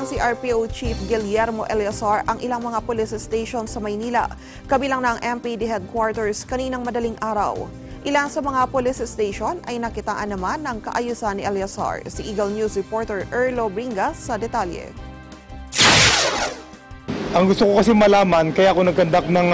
Ang CRPO Chief Guillermo Eleazar ang ilang mga police station sa Maynila, kabilang ng MPD headquarters kaninang madaling araw. Ilan sa mga police station ay nakitaan naman ng kaayusan ni Eleazar. Si Eagle News reporter Erlo Bringas sa detalye. Ang gusto ko kasi malaman, kaya ako nag-conduct ng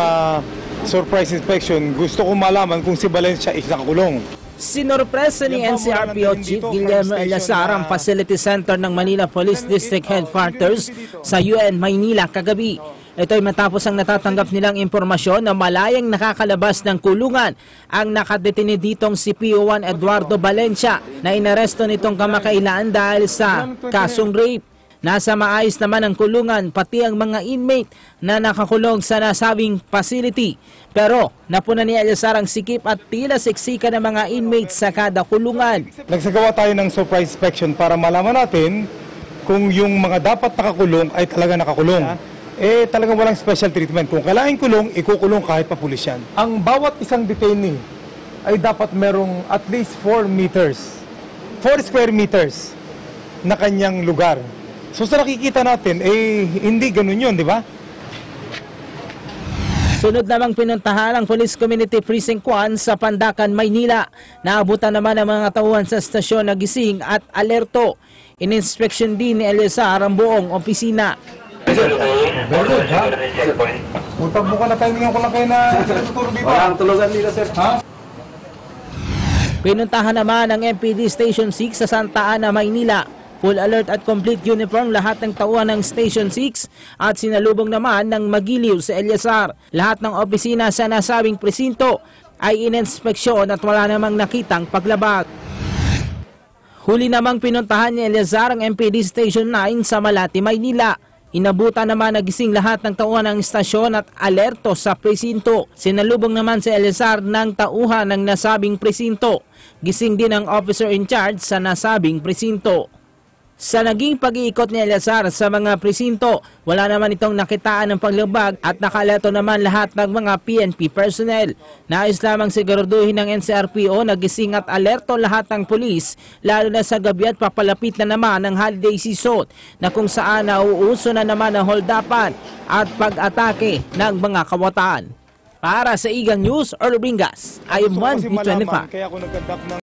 surprise inspection, gusto ko malaman kung si Valencia is nakakulong. Sinorpresa ni NCRPO Chief Guillermo Eleazar ang Facility Center ng Manila Police District Headquarters sa UN Maynila kagabi. Ito ay matapos ang natatanggap nilang impormasyon na malayang nakakalabas ng kulungan ang nakadetine ditong si PO1 Eduardo Valencia na inaresto nitong kamakailan dahil sa kasong rape. Nasa maayos naman ang kulungan pati ang mga inmate na nakakulong sa nasabing facility. Pero napuna ni Eleazar ang sikip at tila siksika ng mga inmates sa kada kulungan. Nagsagawa tayo ng surprise inspection para malaman natin kung yung mga dapat nakakulong ay talaga nakakulong. Talagang walang special treatment. Kung kailangan kulong, ikukulong kahit pa pulis yan. Ang bawat isang detainee ay dapat merong at least 4 square meters na kanyang lugar. So sa nakikita natin, hindi ganun yun, di ba? Sunod namang pinuntahan ang Police Community Precinct 1 sa Pandacan, Maynila. Naabutan naman ang mga tauhan sa estasyon na gising at alerto. In-inspection din ni Eleazar ang buong opisina. Magpagbuka na tayo, ngayon ko lang kayo na tuturo dito. Walang tulugan dito, sir. Ha? Pinuntahan naman ang MPD Station 6 sa Santa Ana, Maynila. Full alert at complete uniform lahat ng tauhan ng Station 6 at sinalubong naman ng magiliw si Eleazar. Lahat ng opisina sa nasabing presinto ay ininspeksyon at wala namang nakitang paglabag. Huli namang pinuntahan ni Eleazar ang MPD Station 9 sa Malate, Maynila. Inabutan naman nagising lahat ng tauhan ng istasyon at alerto sa presinto. Sinalubong naman si Eleazar ng tauhan ng nasabing presinto. Gising din ang officer in charge sa nasabing presinto. Sa naging pag-iikot ni Eleazar sa mga presinto, wala naman itong nakitaan ng paglabag at nakaleto naman lahat ng mga PNP personnel. Nais lamang siguraduhin ng NCRPO na gising at alerto lahat ng pulis, lalo na sa gabi at papalapit na naman ang holiday season na kung saan nauuso na naman ang holdapan at pag-atake ng mga kawataan. Para sa Eagle News, Erlo Bringas, IM1 B25.